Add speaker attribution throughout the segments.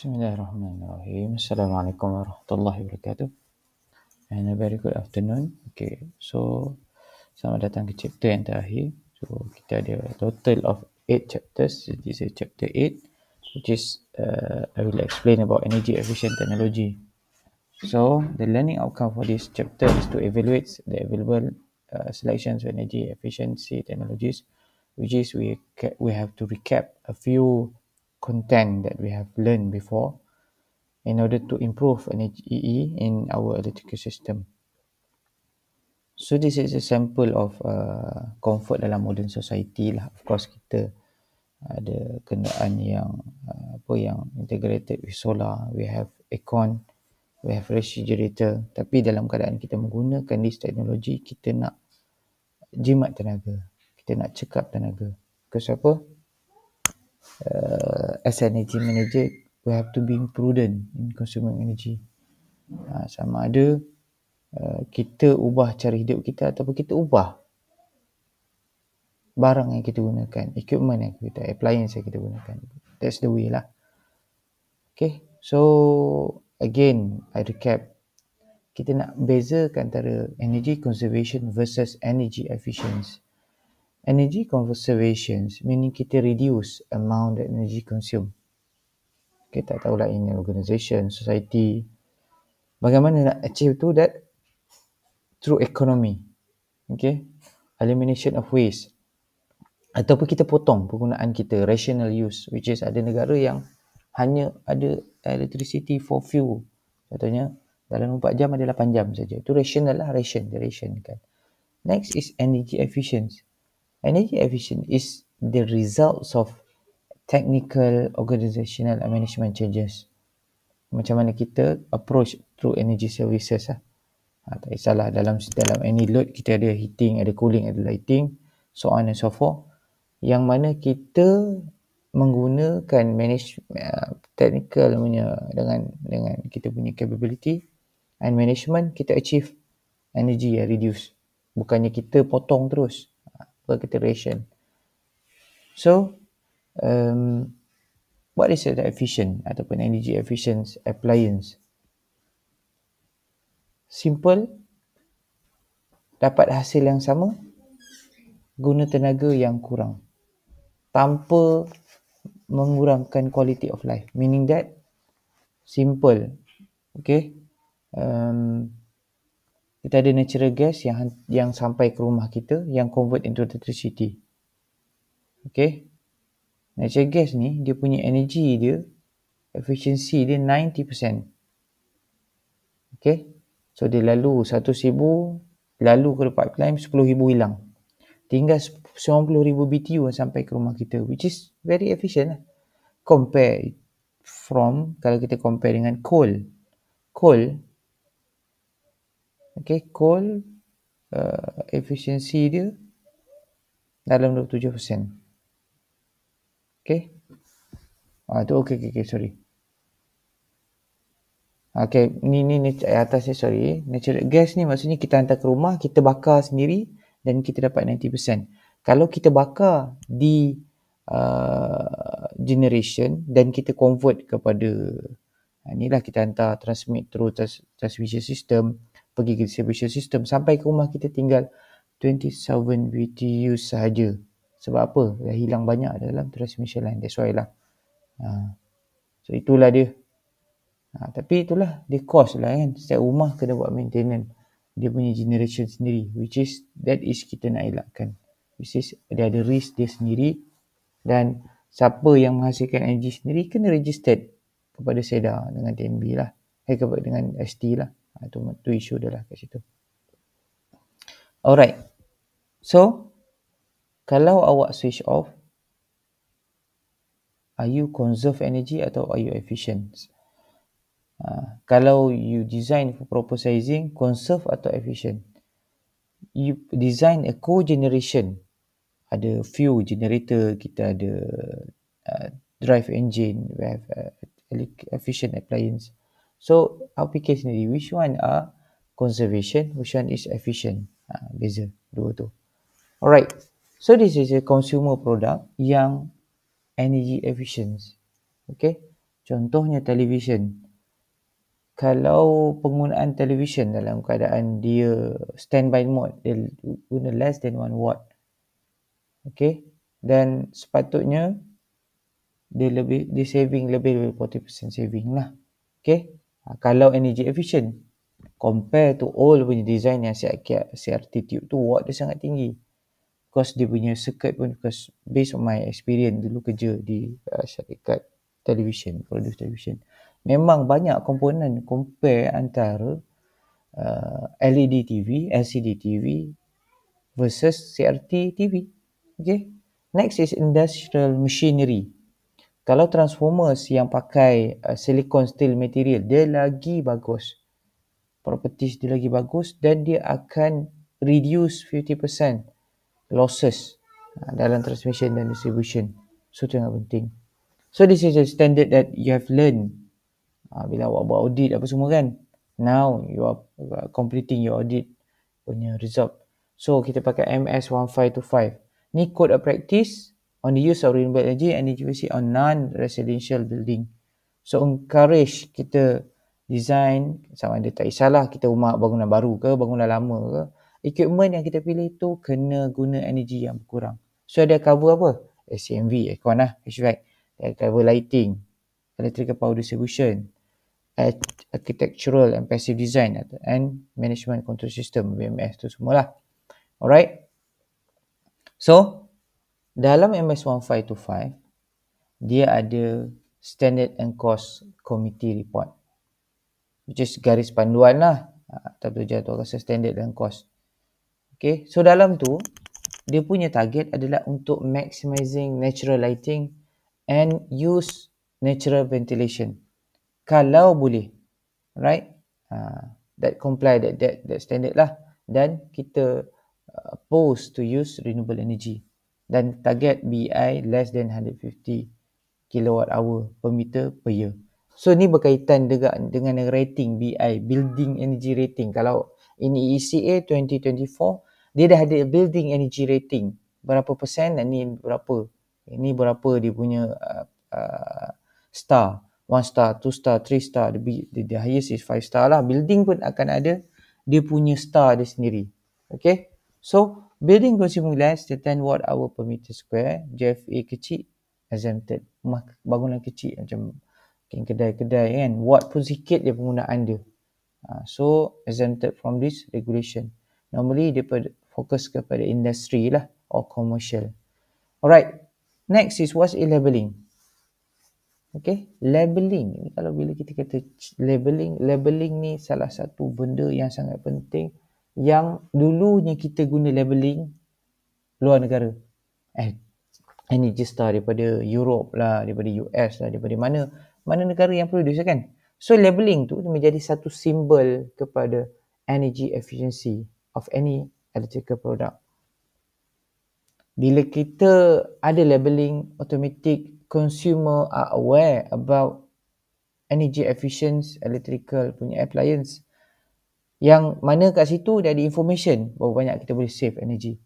Speaker 1: Bismillahirrahmanirrahim. Assalamualaikum warahmatullahi wabarakatuh. And a very good afternoon. Okay, so selamat datang ke chapter yang terakhir. So kita ada total of 8 chapters. This is chapter 8, which is I will explain about energy efficient technology. So the learning outcome for this chapter is to evaluate the available selections of energy efficiency technologies, which is we have to recap a few content that we have learned before in order to improve energy in our electrical system. So this is a sample of comfort dalam modern society lah. Of course kita ada kenderaan yang yang integrated with solar, we have aircon, we have refrigerator. Tapi dalam keadaan kita menggunakan this teknologi, kita nak jimat tenaga, kita nak cekap tenaga. Because apa? As an energy manager, we have to be prudent in consuming energy. Sama ada kita ubah cara hidup kita ataupun kita ubah barang yang kita gunakan, equipment yang kita, appliance yang kita gunakan. That's the way lah. Okay, so again, I recap. Kita nak bezakan antara energy conservation versus energy efficiency. Energy conservation meaning kita reduce amount that energy consume. Kita tak tahulah in organisation, society, bagaimana nak achieve to that? Through economy. Okay, elimination of waste. Ataupun kita potong penggunaan kita, rational use, which is ada negara yang hanya ada electricity for few. Contohnya dalam 24 jam ada 8 jam saja. Itu rational lah, ration kan. Next is energy efficient. Energy efficient is the results of technical, organizational and management changes. Macam mana kita approach through energy services lah. Tak kisahlah dalam any load kita ada heating, ada cooling, ada lighting, so on and so forth. Yang mana kita menggunakan technical punya dengan kita punya capability and management, kita achieve energy reduce. Bukannya kita potong terus. Kita ration. So, what is the efficient ataupun energy efficient appliance? Simple, dapat hasil yang sama, guna tenaga yang kurang, tanpa mengurangkan quality of life. Meaning that, simple. Okay. Kita ada natural gas yang sampai ke rumah kita, yang convert into electricity. Okay. Natural gas ni, dia punya energy dia, efficiency dia 90%. Okay. So, dia lalu 1,000, lalu ke pipeline 10,000 hilang. Tinggal 90,000 BTU sampai ke rumah kita, which is very efficient lah. Compare kalau kita compare dengan coal. Okay, coal efficiency dia dalam 27%. Okay. Tu okay, sorry. Okay, ni atas ni, sorry. Natural gas ni maksudnya kita hantar ke rumah, kita bakar sendiri dan kita dapat 90%. Kalau kita bakar di generation dan kita convert kepada inilah, kita hantar transmit through transmission system, pergi ke distribution system, sampai ke rumah kita tinggal 27 BTU sahaja. Sebab apa? Dah hilang banyak dalam transmission line. That's why lah. So itulah dia. Tapi itulah dia cost lah kan. Setiap rumah kena buat maintenance dia punya generation sendiri, which is that is kita nak elakkan. Which is dia ada risk dia sendiri, dan siapa yang menghasilkan energy sendiri kena registered kepada SEDA dengan TNB lah, dengan ST lah. Tu isu dia lah kat situ. Alright. So, kalau awak switch off, are you conserve energy atau are you efficient? Kalau you design for proper sizing, conserve atau efficient? You design a co-generation. Ada few generator, kita ada drive engine, we have efficient appliance. So, awak fikir sendiri, which one are conservation, which one is efficient? Beza dua tu. Alright, so this is a consumer product yang energy efficient. Okay, Contohnya television. Kalau penggunaan television dalam keadaan dia standby mode, dia guna less than 1 watt. Okay. Dan sepatutnya dia saving lebih 40% saving lah. Okay. Kalau energy efficient, compare to old punya design yang CRT tube tu, watt dia sangat tinggi. Because dia punya circuit pun, because based on my experience dulu kerja di syarikat television, produce television, memang banyak komponen compare antara LED TV, LCD TV versus CRT TV. Okay. Next is industrial machinery. Kalau transformers yang pakai silicon steel material, dia lagi bagus. Properties dia lagi bagus dan dia akan reduce 50% losses dalam transmission dan distribution. So, itu sangat penting. So, this is a standard that you have learned bila awak buat audit apa semua kan. Now, you are completing your audit punya result. So, kita pakai MS1525. Ni code of practice on the use of renewable energy and efficiency on non-residential building. So, encourage kita design, sama ada tak kisahlah kita rumah bangunan baru ke, bangunan lama ke, equipment yang kita pilih tu kena guna energi yang berkurang. So, dia cover apa? SCMV, aircon lah, HVAC. Dia cover lighting, electrical power distribution, architectural and passive design and management control system, BMS tu semualah. Alright. So, dalam MS1525, dia ada standard and cost committee report, which is garis panduan lah. Tapi jatuh rasa standard dan cost. Okay. So, dalam tu, dia punya target adalah untuk maximizing natural lighting and use natural ventilation. Kalau boleh. Right? That comply that standard lah. Dan kita oppose to use renewable energy. Dan target BI less than 150 kilowatt hour per meter per year. So ni berkaitan dengan rating BI, building energy rating. Kalau ini ECA 2024, dia dah ada building energy rating. Berapa persen dan ni berapa. Ini berapa dia punya star. 1 star, 2 star, 3 star. The highest is 5 star lah. Building pun akan ada dia punya star dia sendiri. Okay. So, building consuming less than 10 watt hour per meter square, JFA kecil, exempted. Rumah bangunan kecil macam kedai-kedai kan. Watt pun sikit dia penggunaan dia. So, exempted from this regulation. Normally, dia fokus kepada industri lah or commercial. Alright. Next is what's labeling. Okay, labeling. Kalau bila kita kata labeling ni salah satu benda yang sangat penting yang dulunya kita guna labeling luar negara. Energy Star daripada Europe lah, daripada US lah, daripada mana negara yang produce kan. So labeling tu menjadi satu simbol kepada energy efficiency of any electrical product. Bila kita ada labeling, automatic consumer are aware about energy efficient electrical punya appliance. Yang mana kat situ dia ada information berapa banyak kita boleh save energy.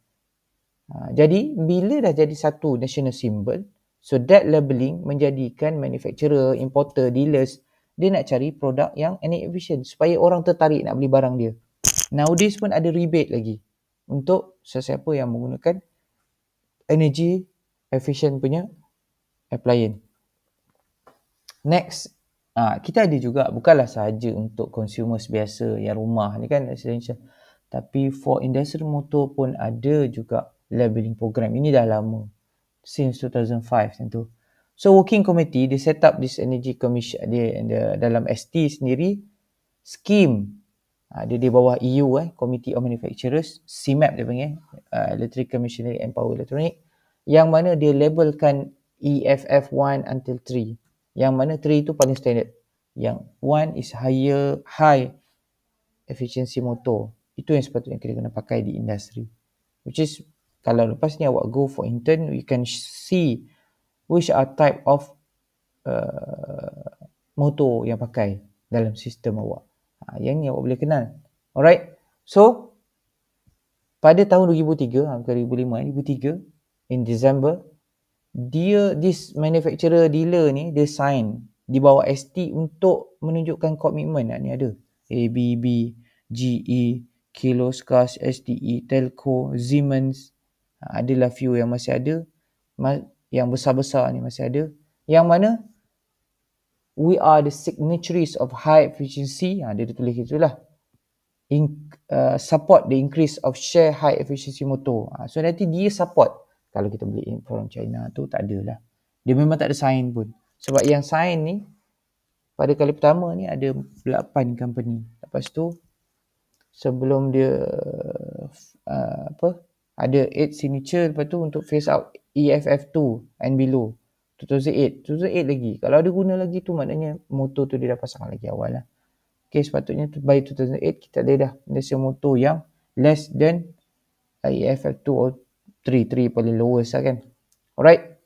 Speaker 1: Jadi bila dah jadi satu national symbol, so that labeling menjadikan manufacturer, importer, dealers, dia nak cari produk yang energy efficient supaya orang tertarik nak beli barang dia. Nowadays pun ada rebate lagi untuk sesiapa yang menggunakan energy efficient punya appliance. Next, kita ada juga, bukanlah sahaja untuk consumers biasa yang rumah ni kan residential, tapi for industrial motor pun ada juga labeling program. Ini dah lama, since 2005 tentu. So working committee dia set up this energy commission dia dalam ST sendiri scheme. Dia di bawah EU Committee of Manufacturers, CMAP dia panggil, Electrical Machinery and Power Electronic, yang mana dia labelkan EFF 1 until 3. Yang mana 3 itu paling standard. Yang 1 is high efficiency motor. Itu yang sepatutnya kita kena pakai di industri. Which is, kalau lepas ni awak go for intern, you can see which are type of motor yang pakai dalam sistem awak. Yang ni awak boleh kenal. Alright. So, pada tahun 2003, 2003, in December, this manufacturer dealer ni, dia sign di bawah ST untuk menunjukkan komitmen. Ni ada ABB, GE, Kirloskar, STE, Telco, Siemens. Adalah few yang masih ada. Yang besar-besar ni masih ada. Yang mana we are the signatories of high efficiency. Dia tulis gitulah. Support the increase of share high efficiency motor. So nanti dia support. Kalau kita beli from China tu tak adalah. Dia memang tak ada sign pun. Sebab yang sign ni pada kali pertama ni ada 8 company. Lepas tu sebelum dia ada 8 signature, lepas tu untuk phase out EFF2 and below 2008 lagi. Kalau ada guna lagi tu maknanya motor tu dia dah pasang lagi awal lah. Okay, sepatutnya by 2008 kita ada dah Malaysia motor yang less than EFF2 or 3 paling lowest lah kan. Alright.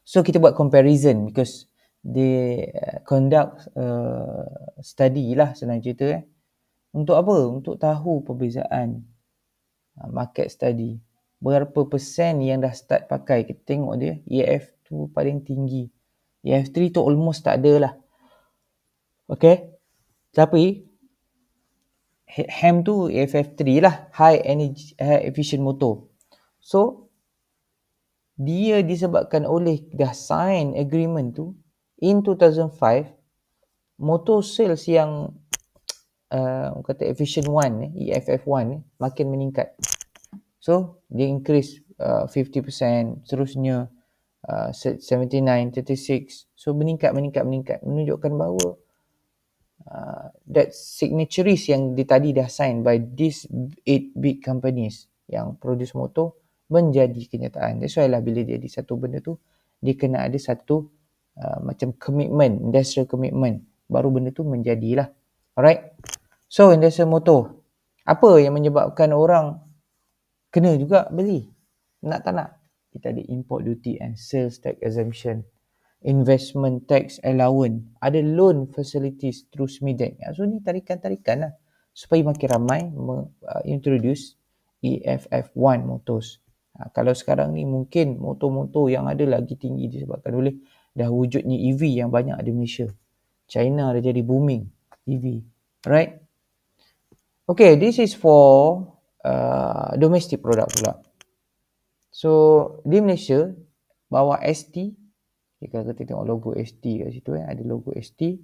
Speaker 1: So kita buat comparison because they conduct study lah senang cerita Untuk apa? Untuk tahu perbezaan market study. Berapa persen yang dah start pakai. Kita tengok dia EF tu paling tinggi. EF3 tu almost tak ada lah. Okay. Tapi HEM tu EFF3 lah. High efficient motor. So dia disebabkan oleh dah sign agreement tu in 2005, motor sales yang kata efficient 1 EFF1 makin meningkat. So dia increase 50%, seterusnya 79, 36. So meningkat menunjukkan bahawa that signatories yang tadi dah sign by these 8 big companies yang produce motor menjadi kenyataan. That's why lah bila dia di satu benda tu, dia kena ada satu macam commitment, industrial commitment, baru benda tu menjadilah. Alright. So industrial motor, apa yang menyebabkan orang kena juga beli? Nak tak nak? Kita ada import duty and sales tax exemption, investment tax allowance, ada loan facilities through SMEDEC. So ni tarikan-tarikan lah supaya makin ramai introduce EFF1 motors. Kalau sekarang ni mungkin motor-motor yang ada lagi tinggi disebabkan oleh dah wujudnya EV yang banyak di Malaysia. China dah jadi booming EV. Right? Okay, this is for domestic product pula. So di Malaysia bawah ST, kalau kita tengok logo ST kat situ ada logo ST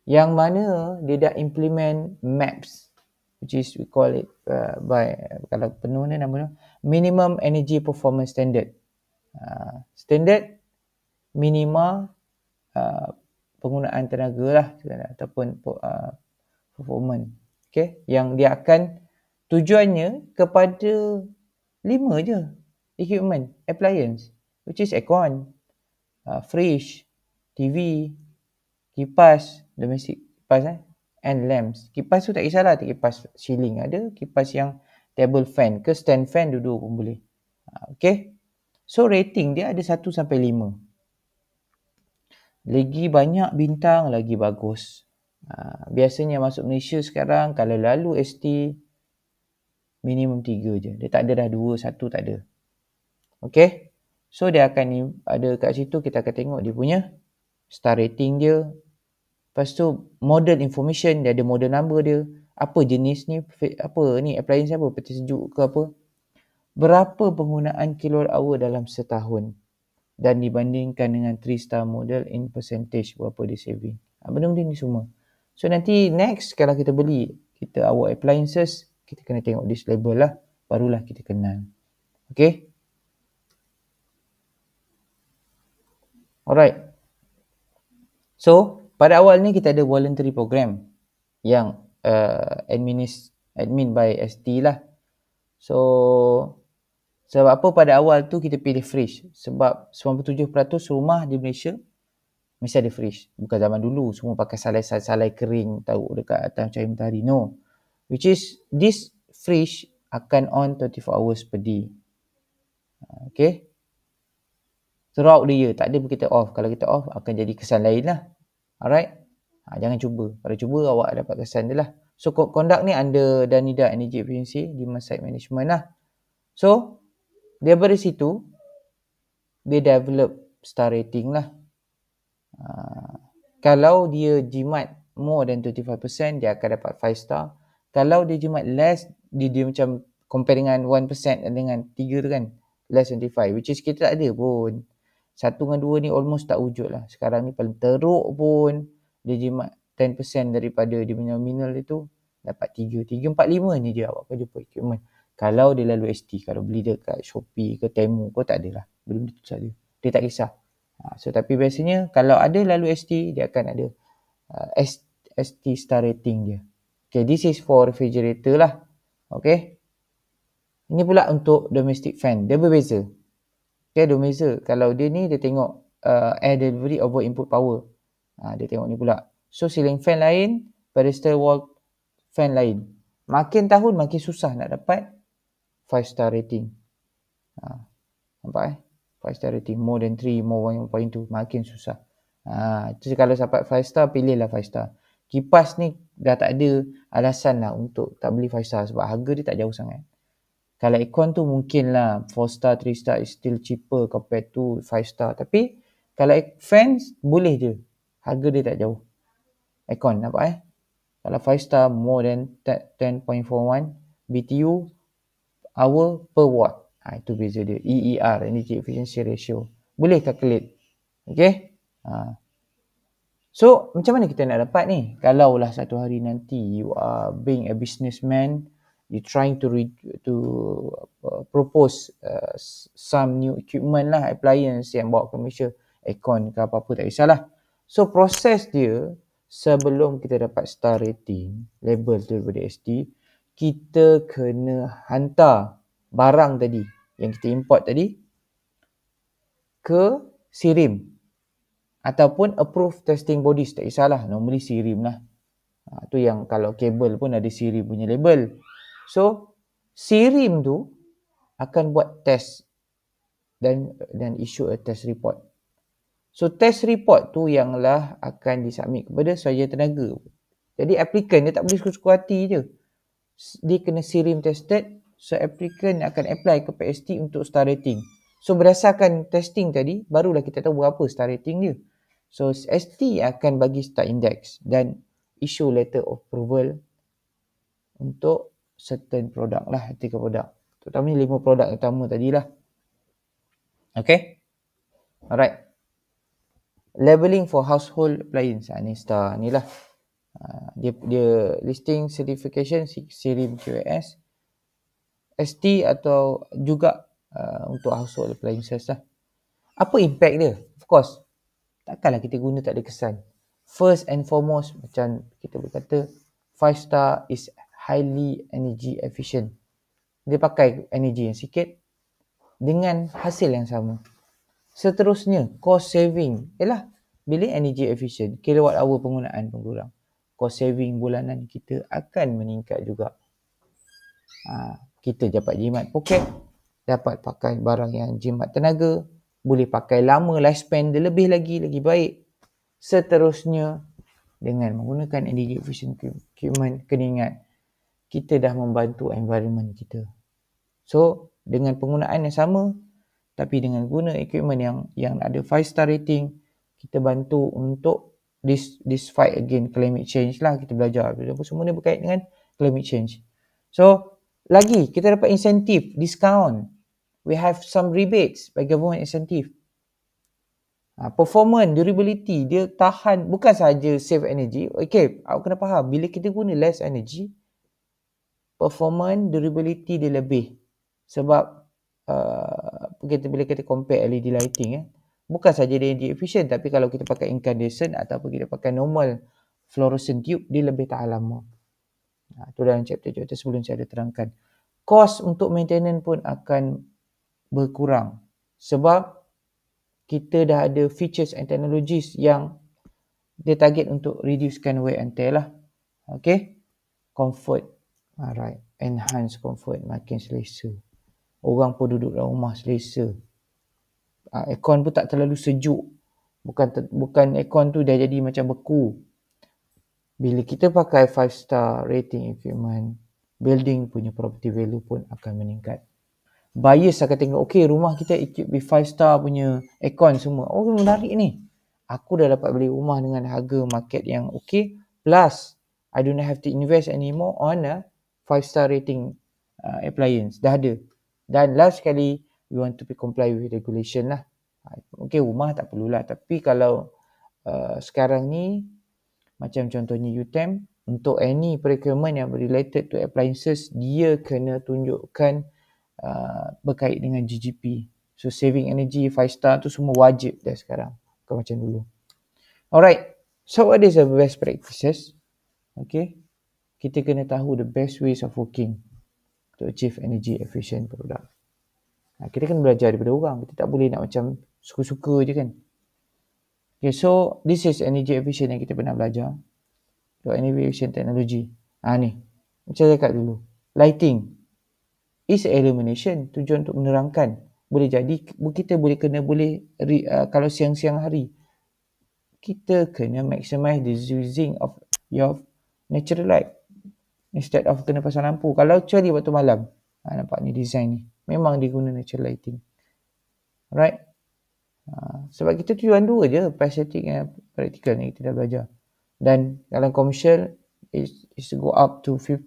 Speaker 1: yang mana dia dah implement MAPS, which is we call it by kalau penuh ni nama minimum energy performance standard. Standard minima penggunaan tenaga lah ataupun performance. Okay, yang dia akan tujuannya kepada 5 je equipment, appliance, which is aircon, fridge, TV, kipas, domestic kipas and lamps. Kipas tu tak kisahlah, kipas ceiling ada, kipas yang table fan ke stand fan duduk pun boleh. Okay. So rating dia ada 1 sampai 5. Lagi banyak bintang lagi bagus. Biasanya masuk Malaysia sekarang kalau lalu ST minimum 3 je. Dia tak ada dah 2, 1 tak ada. Okay. So dia akan ada kat situ, kita akan tengok dia punya star rating dia. Lepas tu model information, dia ada model number dia. Apa jenis ni, apa ni appliance apa, peti sejuk ke apa. Berapa penggunaan kilowatt hour dalam setahun. Dan dibandingkan dengan 3-star model in percentage, berapa dia saving. Benda-benda ni semua. So nanti next kalau kita beli kita our appliances, kita kena tengok this label lah, barulah kita kenal. Okay. Alright. So pada awal ni kita ada voluntary program yang admin by ST lah. So sebab apa pada awal tu kita pilih fridge? Sebab 97% rumah di Malaysia mesti ada fridge. Bukan zaman dulu semua pakai salai kering taruh dekat atas cahaya matahari. No. Which is this fridge akan on 24 hours per day. Okay. Throughout the year. Tak ada pun kita off. Kalau kita off akan jadi kesan lain lah. Alright. Jangan cuba. Kalau cuba awak dapat kesan dia lah. So conduct ni under Danida Energy Efficiency Demand Side Management lah. So daripada situ dia develop star rating lah. Kalau dia jimat more than 25%, dia akan dapat 5 star. Kalau dia jimat less, dia macam compare dengan 1% dengan 3 tu kan, less than 25, which is kita tak ada pun. 1 dengan 2 ni almost tak wujud lah. Sekarang ni paling teruk pun dia jimat 10% daripada dia punya nominal itu, dapat 3, 4, 5 ni dia awak akan jumpa equipment. Kalau dia lalu ST, kalau beli dekat Shopee ke Temu ke, tak adalah. Belum itu saja. Dia tak kisah. So tapi biasanya kalau ada lalu ST, dia akan ada ST star rating dia. Okay, this is for refrigerator lah. Okay. Ini pula untuk domestic fan. Dia berbeza. Okay, domestic. Kalau dia ni, dia tengok air delivery over input power. Dia tengok ni pula. So ceiling fan lain, pedestal wall fan lain. Makin tahun makin susah nak dapat 5 star rating. Nampak 5 star rating, more than 3, more 1.2, makin susah. Jadi kalau dapat 5 star, pilihlah 5 star. Kipas ni dah tak ada alasan lah untuk tak beli 5 star sebab harga dia tak jauh sangat. Kalau aircon tu mungkin lah 4 star, 3 star is still cheaper compared to 5 star. Tapi kalau fans, boleh je. Harga dia tak jauh. Aircon, nampak Kalau 5 star, more than 10.41 BTU hour per watt. Itu beza dia. EER, Energy Efficiency Ratio. Boleh calculate. Okay. So, macam mana kita nak dapat ni? Kalaulah satu hari nanti you are being a businessman, you trying to propose some new equipment lah, appliance yang bawa ke Malaysia, aircon ke apa-apa, tak kisahlah. So, proses dia sebelum kita dapat star rating, label daripada ST, kita kena hantar barang tadi yang kita import tadi ke SIRIM ataupun approved testing bodies, tak kisahlah, normally SIRIM lah. Tu yang kalau kabel pun ada SIRIM punya label. So SIRIM tu akan buat test dan issue a test report. So test report tu yang lah akan disubmit kepada Suruhanjaya Tenaga. Jadi applicant dia tak boleh suka-suka hati je. Dia kena SIRIM tested. So applicant akan apply ke PST untuk star rating. So berdasarkan testing tadi, barulah kita tahu berapa star rating dia. So ST akan bagi star index dan issue letter of approval untuk certain produk lah, 3 produk. Terutamanya 5 produk utama tadilah. Okay. Alright. Labeling for household appliance. Ni star ni lah. Dia listing certification SIRIM QAS, ST atau juga untuk household appliances lah. Apa impact dia? Of course, takkanlah kita guna tak ada kesan. First and foremost, macam kita berkata, 5 star is highly energy efficient. Dia pakai energy yang sikit dengan hasil yang sama. Seterusnya, cost saving. Ialah, bila energy efficient, kilowatt hour penggunaan pun kurang. Cost saving bulanan kita akan meningkat juga. Kita dapat jimat poket, dapat pakai barang yang jimat tenaga, boleh pakai lama, lifespan dia lebih lagi baik. Seterusnya, dengan menggunakan energy efficient equipment, kena ingat, kita dah membantu environment kita. So, dengan penggunaan yang sama, tapi dengan guna equipment yang ada 5 star rating, kita bantu untuk this fight against climate change lah. Kita belajar. Semua ni berkait dengan climate change. So, lagi kita dapat insentif, discount. We have some rebates by government incentive. Performance, durability, dia tahan, bukan sahaja save energy. Okay, awak kena faham, bila kita guna less energy, performance, durability dia lebih. Sebab bila kita compare LED lighting, bukan saja dia energy efficient, tapi kalau kita pakai incandescent ataupun kita pakai normal fluorescent tube, dia lebih tahan lama. Itu dalam chapter sebelum saya ada terangkan. Kos untuk maintenance pun akan berkurang sebab kita dah ada features and technologies yang dia target untuk reducekan wear and tear lah. Okay. Comfort. Alright. Enhance comfort. Makin selesa. Orang pun duduk dalam rumah selesa. Aircon pun tak terlalu sejuk. Bukan aircon tu dah jadi macam beku. Bila kita pakai 5 star rating equipment, building punya property value pun akan meningkat. Buyers akan tengok, okay, rumah kita equipped with 5 star punya aircon semua. Oh, menarik ni. aku dah dapat beli rumah dengan harga market yang okay, plus I do not have to invest anymore on a 5-star rating appliance. Dah ada. Dan last sekali, we want to be comply with regulation lah. Okay, rumah tak perlulah. Tapi kalau sekarang ni, macam contohnya UTEM, untuk any procurement yang related to appliances, dia kena tunjukkan berkait dengan GGP. So saving energy 5-star tu semua wajib dah sekarang. Bukan macam dulu. Alright. So what is the best practices? Okay. Kita kena tahu the best ways of working to achieve energy efficient product. Kita kena belajar daripada orang. Kita tak boleh nak macam suka-suka je kan. Okay, so this is energy efficient yang kita pernah belajar. So energy efficient technology. Ni. Macam saya cakap dulu. Lighting is illumination. Tujuan untuk menerangkan. Boleh jadi kita boleh kalau siang-siang hari, kita kena maximize the using of your natural light instead of kena pasang lampu. Kalau cari waktu malam, nampak ni design ni, memang dia guna natural lighting. Alright. Sebab kita tujuan dua je, pathetic dan practical ni kita dah belajar. Dan dalam commercial is to go up to 45%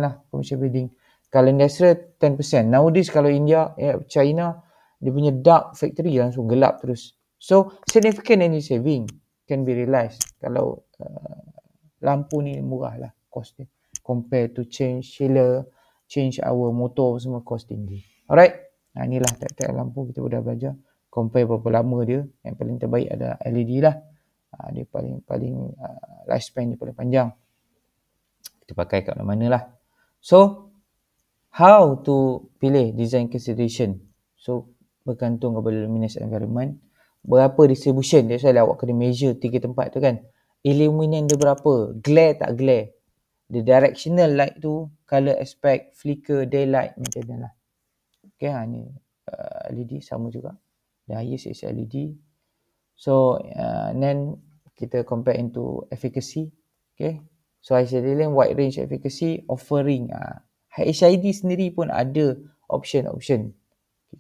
Speaker 1: lah commercial building. Kalau industrial 10%. Nowadays kalau India, China, dia punya dark factory langsung gelap terus. So significant energy saving can be realized kalau lampu ni murah lah cost dia. Compare to change chiller, change our motor, semua cost tinggi. Alright. Inilah type-type lampu kita dah belajar. Compare berapa lama dia. Yang paling terbaik ada LED lah. Dia paling lifespan dia paling panjang. Kita pakai kat mana-mana lah. So, how to pilih design consideration? So, bergantung kepada luminous environment. Berapa distribution? That's why awak kena measure 3 tempat tu kan. Illuminant dia berapa? Glare tak glare? The directional light tu, color aspect, flicker, daylight, macam ni lah. Okay, ni LED sama juga. The highest is LED. So, then kita compare into efficacy. Okay. So, HID wide range efficacy offering. HID sendiri pun ada option-option.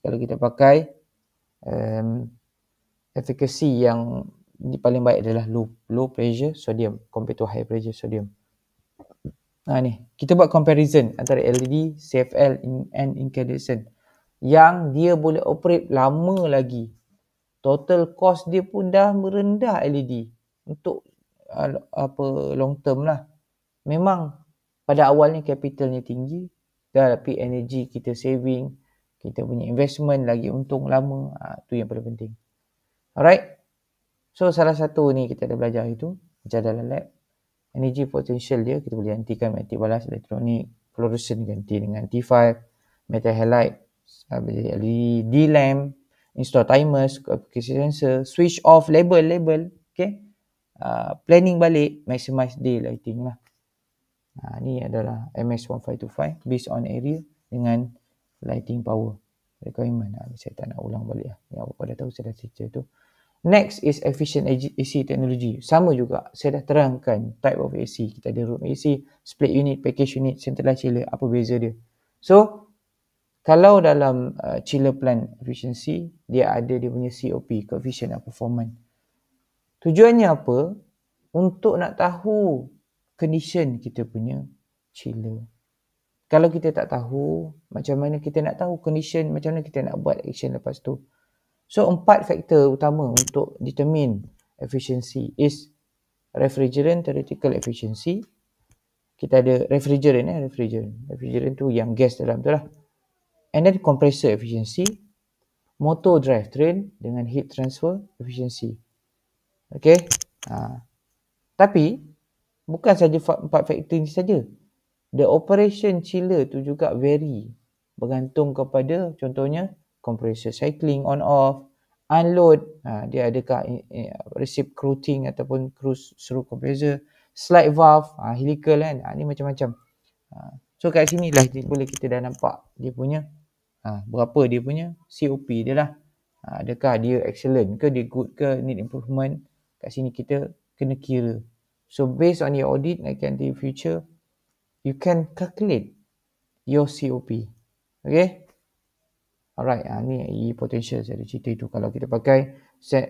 Speaker 1: Kalau kita pakai efficacy yang paling baik adalah low pressure sodium compared to high pressure sodium. Ni, kita buat comparison antara LED, CFL and incandescent. Yang dia boleh operate lama lagi. Total cost dia pun dah merendah LED untuk long term lah. Memang pada awalnya capitalnya tinggi, tapi energy kita saving, kita punya investment lagi untung lama. Tu yang paling penting. Alright. So salah satu ni kita dah belajar itu macam dalam lab. Energy potential dia kita boleh gantikan magnetic balas elektronik, fluorescent ganti dengan T5, metal halide, LED lamp, install timers, application sensor, switch off, label, okay. Planning balik, maximize day lighting lah. Ni adalah MS1525 based on area dengan lighting power requirement. Saya tak nak ulang balik lah. Yang awak dah tahu saya dah cerita tu. Next is efficient AC technology. Sama juga. Saya dah terangkan type of AC. Kita ada room AC, split unit, package unit, centralized chiller. Apa beza dia? So, kalau dalam chiller plant efficiency, dia ada dia punya COP, coefficient of performance. Tujuannya apa? Untuk nak tahu condition kita punya chiller. Kalau kita tak tahu, macam mana kita nak tahu condition, macam mana kita nak buat action lepas tu. So, 4 faktor utama untuk determine efficiency is refrigerant theoretical efficiency. Kita ada refrigerant. Refrigerant tu yang gas dalam tu lah. And then compressor efficiency, motor drivetrain dengan heat transfer efficiency. Okay. Tapi, bukan saja 4 faktor ini saja. The operation chiller tu juga vary. Bergantung kepada contohnya, compressor cycling on off, unload, dia adakah reciprocating ataupun cruise through compressor, slide valve, helical kan, ni macam-macam. So kat sini lah boleh kita dah nampak dia punya berapa dia punya COP dia lah. Adakah dia excellent ke, dia good ke, need improvement. Kat sini kita kena kira. So based on your audit, like in the future, you can calculate your COP. Okay. Alright, ni potential saya ada cerita itu. Kalau kita pakai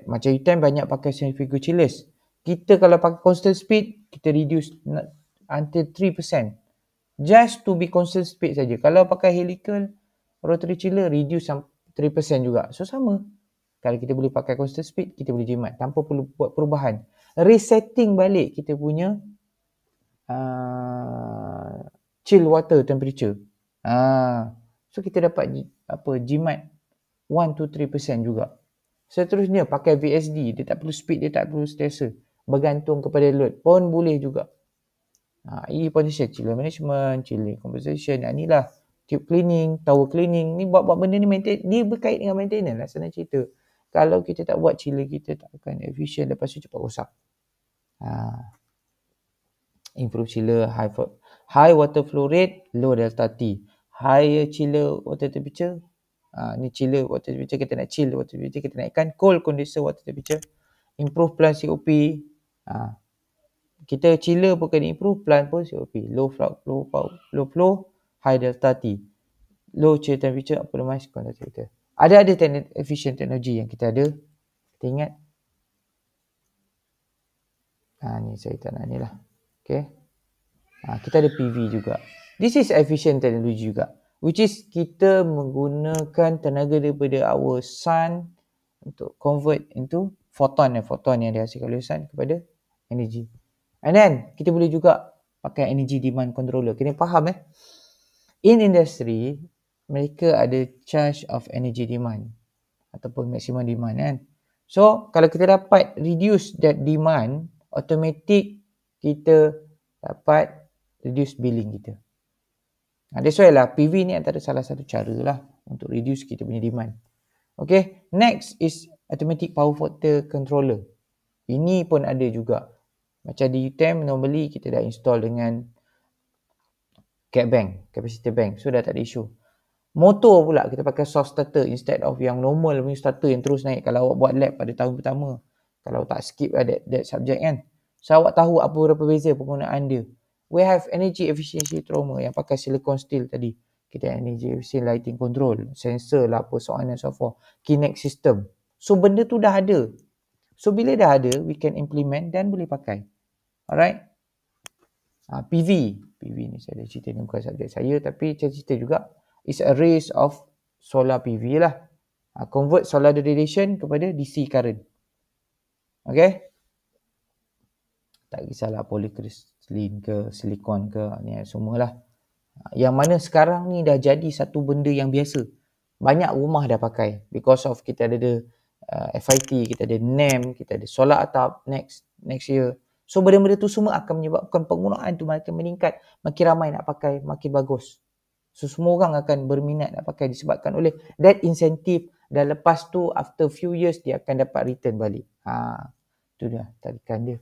Speaker 1: Macam U10 banyak pakai centrifugal chillers. Kita kalau pakai constant speed, kita reduce until 3%. Just to be constant speed saja. Kalau pakai helical rotary chiller, reduce 3% juga. So sama. Kalau kita boleh pakai constant speed, kita boleh jimat tanpa perlu buat perubahan. Resetting balik kita punya chill water temperature. So kita dapat jimat 1 to 3% juga. Seterusnya pakai VSD, dia tak perlu speed, dia tak perlu stresser. Bergantung kepada load pun boleh juga. Ini potential chiller management, chiller composition, inilah tube cleaning, tower cleaning. Ni buat benda ni dia berkait dengan maintenance lah senang cerita. Kalau kita tak buat, chiller kita tak akan efficient, lepas tu cepat rosak. Improve chiller, high water flow rate, low delta T. Higher chiller water temperature. Ni chiller water temperature, kita nak chill water temperature, kita naikkan cold condenser water temperature. Improve plant COP. Kita chiller pun kena improve, plant pun COP. Low flow, high delta T. Low chill temperature, optimize conductivity. Ada efficient technology yang kita ada. Kita ingat. Ni saya tak nak ni lah. Okay. Kita ada PV juga. This is efficient technology juga. Which is kita menggunakan tenaga daripada our sun untuk convert into photon yang dihasilkan oleh sun kepada energy. And then kita boleh juga pakai energy demand controller. Kena faham in industry, mereka ada charge of energy demand ataupun maximum demand kan. So kalau kita dapat reduce that demand, automatic kita dapat reduce billing kita. That's why lah PV ni antara salah satu cara lah untuk reduce kita punya demand. Okay, next is automatic power factor controller. Ini pun ada juga. Macam di U10 normally kita dah install dengan capacitor bank. So dah tak ada isu. Motor pula kita pakai soft starter instead of yang normal punya starter yang terus naik. Kalau awak buat lab pada tahun pertama, kalau tak skip that subject kan. So awak tahu apa berapa beza penggunaan dia. We have energy efficiency trauma yang pakai silicon steel tadi. Kita energy efficient lighting control, sensor lah apa, so on and so forth. Kinect system. So benda tu dah ada. So bila dah ada, we can implement dan boleh pakai. Alright. PV ni saya ada cerita ni bukan subjek saya, tapi saya cerita juga. It's a race of solar PV lah. Convert solar radiation kepada DC current. Okay. Tak kisahlah polycrystalline ke, silikon ke, ni semualah. Yang mana sekarang ni dah jadi satu benda yang biasa. Banyak rumah dah pakai. Because of kita ada FIT, kita ada NEM, kita ada solar atap next year. So benda-benda tu semua akan menyebabkan penggunaan tu makin meningkat. Makin ramai nak pakai, makin bagus. So semua orang akan berminat nak pakai disebabkan oleh that incentive. Dan lepas tu after few years dia akan dapat return balik. Tu dah tarikan dia.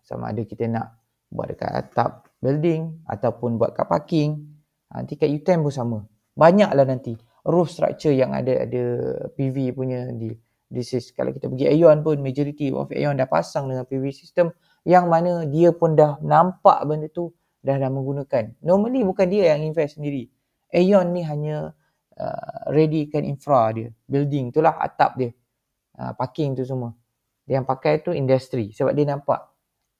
Speaker 1: Sama ada kita nak buat dekat atap building ataupun buat kat parking. Nanti kat U10 pun sama. Banyaklah nanti roof structure yang ada PV punya di this is, kalau kita pergi Aeon pun majority of Aeon dah pasang dengan PV system yang mana dia pun dah nampak benda tu dah menggunakan. Normally bukan dia yang invest sendiri. Aeon ni hanya readykan infra dia, building tu lah, atap dia, parking tu semua. Dia yang pakai tu industri sebab dia nampak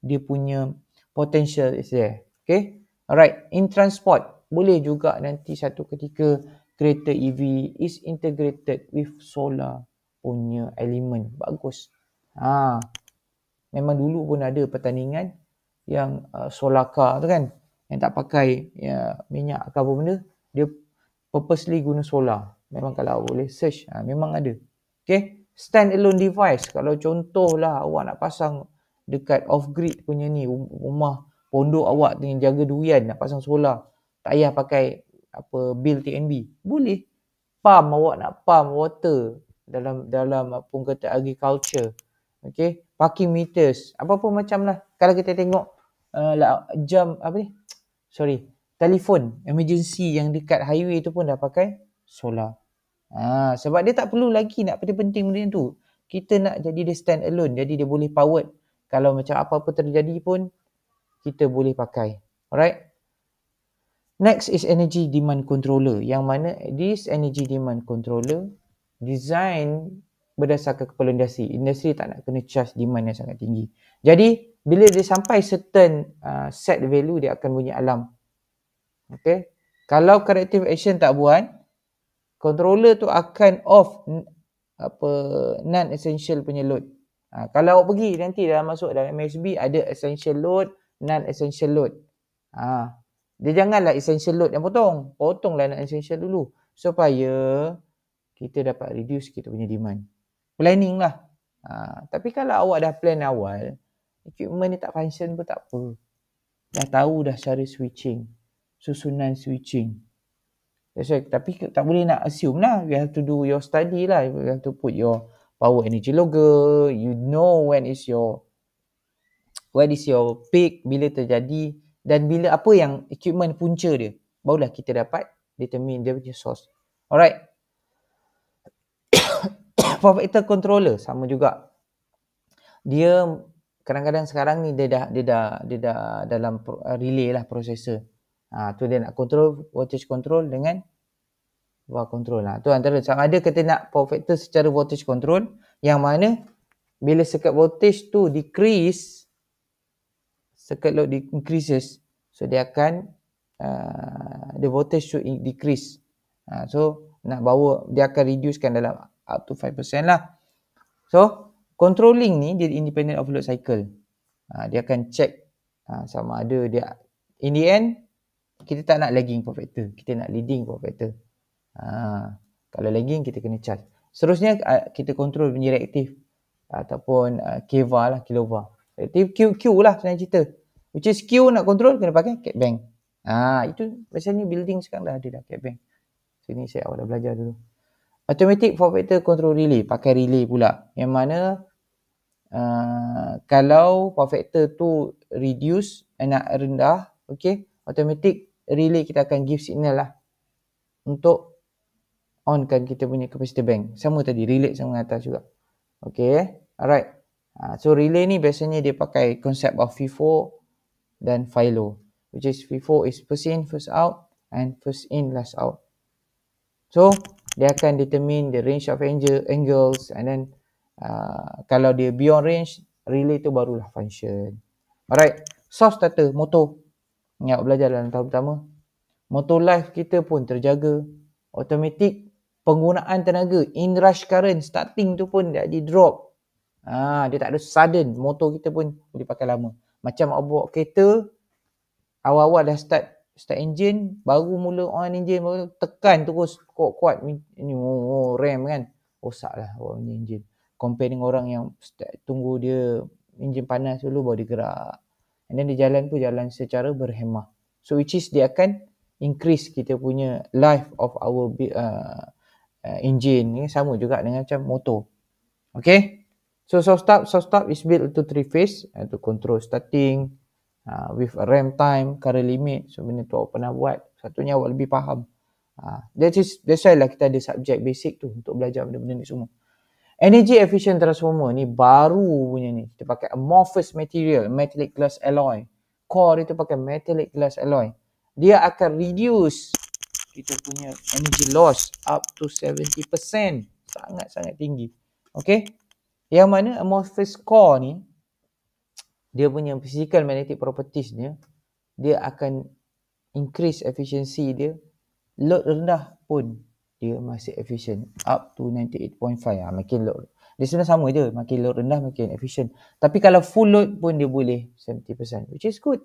Speaker 1: dia punya potential is there. Okay. Alright. In transport, boleh juga nanti satu ketika kereta EV is integrated with solar punya elemen. Bagus. Memang dulu pun ada pertandingan yang solar car tu kan. Yang tak pakai minyak ke apa benda. Dia purposely guna solar. Memang kalau boleh search, memang ada. Okay. Stand alone device. Kalau contohlah awak nak pasang dekat off-grid punya ni, rumah pondok awak dengan jaga durian, nak pasang solar, tak payah pakai bil TNB. Boleh. Awak nak pump water dalam apa kata agriculture. Okay. Parking meters. Apa-apa macam lah. Kalau kita tengok telefon emergency yang dekat highway tu pun dah pakai solar. Sebab dia tak perlu lagi nak penting-penting benda tu. Kita nak jadi dia stand alone. Jadi dia boleh powered. Kalau macam apa-apa terjadi pun, kita boleh pakai. Alright. Next is energy demand controller. Yang mana this energy demand controller design berdasarkan keperluan industri. Industri tak nak kena charge demand yang sangat tinggi. Jadi bila dia sampai certain set value, dia akan bunyi alarm. Okay. Kalau corrective action tak buat, controller tu akan off non-essential punya load. Kalau awak pergi nanti masuk dalam MSB ada essential load, non-essential load. Dia janganlah essential load yang potonglah non-essential dulu supaya kita dapat reduce kita punya demand. Planning lah. Tapi kalau awak dah plan awal, equipment ni tak function pun tak apa. Dah tahu dah cara switching, susunan switching. That's why, tapi tak boleh nak assume lah. You have to do your study lah. You have to put your power energy logger. You know when is your peak, bila terjadi, dan bila apa yang equipment punca dia. Barulah kita dapat determine dia punya source. Alright. Power factor controller sama juga. Dia kadang-kadang sekarang ni dia dah dalam relay lah processor. Tu dia nak control voltage control dengan power control. Tu antara sama ada kita nak power factor secara voltage control, yang mana bila circuit voltage tu decrease, circuit load increases, so dia akan the voltage should decrease. So nak bawa, dia akan reducekan dalam up to 5% lah. So controlling ni dia independent of load cycle. Dia akan check sama ada dia, in the end kita tak nak lagging power factor, kita nak leading power factor. Kalau lagging kita kena charge. Seterusnya kita control punya reaktif ataupun kVAR lah, kiloVAR. Reaktif Q lah senang cerita. Which is Q nak control kena pakai cat bank. Itu biasanya building sekarang dah ada dah cat bank. Sini saya awak dah belajar dulu. Automatic power factor control relay, pakai relay pula. Yang mana kalau power factor tu reduce, nak rendah, okay, automatic relay kita akan give signal lah untuk onkan kita punya capacitor bank. Sama tadi, relate sama dengan atas juga. Okay, alright. So relay ni biasanya dia pakai konsep of FIFO dan FILO. Which is FIFO is first in, first out, and first in, last out. So dia akan determine the range of angles, and then kalau dia beyond range, relay tu barulah function. Alright, source starter, motor. Yang awak belajar dalam tahun pertama. Motor life kita pun terjaga. Automatic penggunaan tenaga, inrush current, starting tu pun dia drop. Dia tak ada sudden. Motor kita pun boleh pakai lama. Macam awak bawa kereta, awal-awal dah start engine, baru mula on engine, baru tekan terus kuat-kuat ini rem kan, rosak lah awak punya engine. Compare dengan orang yang tunggu dia engine panas dulu baru dia gerak, and then dia jalan pun jalan secara berhemah. So which is dia akan increase kita punya life of our engine ni, sama juga dengan macam motor. Okay, so soft start is built into 3 phase to control starting with a RAM time, current limit. So benda tu awak pernah buat, satunya awak lebih faham. That's why lah kita ada subjek basic tu untuk belajar benda-benda ni semua. Energy efficient transformer ni baru punya ni. Kita pakai amorphous material, metallic glass alloy. Core dia tu pakai metallic glass alloy. Dia akan reduce kita punya energy loss up to 70%. Sangat-sangat tinggi. Okay. Yang mana amorphous core ni, dia punya physical magnetic properties dia akan increase efficiency dia. Load rendah pun dia masih efficient up to 98.5. Makin load, dia sebenarnya sama je, makin load rendah makin efficient. Tapi kalau full load pun dia boleh 70%, which is good.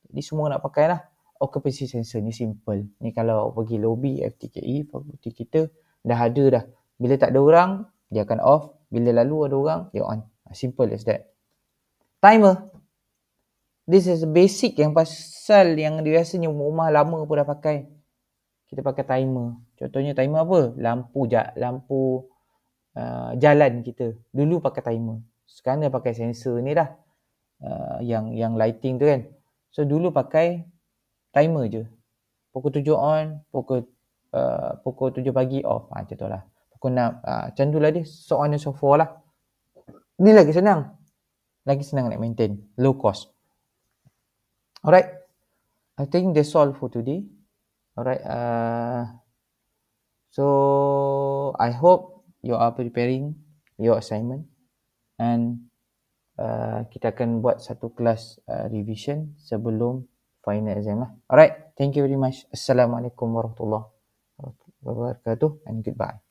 Speaker 1: Jadi semua nak pakai lah. Occupancy sensor ni simple. Ni kalau pergi lobby FTKE, fakulti kita dah ada dah. Bila tak ada orang, dia akan off. Bila lalu ada orang, dia on. Simple as that. Timer. This is basic yang pasal yang biasanya rumah lama pun dah pakai. Kita pakai timer. Contohnya timer apa? Lampu jalan kita. Dulu pakai timer. Sekarang dah pakai sensor ni dah. Yang lighting tu kan. So dulu pakai timer je. Pukul 7 on, pukul 7 pagi off. Macam tu lah. Pukul 6. Macam tu lah dia. So on and so forth lah. Ni lagi senang. Lagi senang nak maintain. Low cost. Alright. I think that's all for today. Alright. So So I hope you are preparing your assignment, and kita akan buat satu kelas revision sebelum final exam lah. Alright, thank you very much. Assalamualaikum warahmatullahi wabarakatuh and goodbye.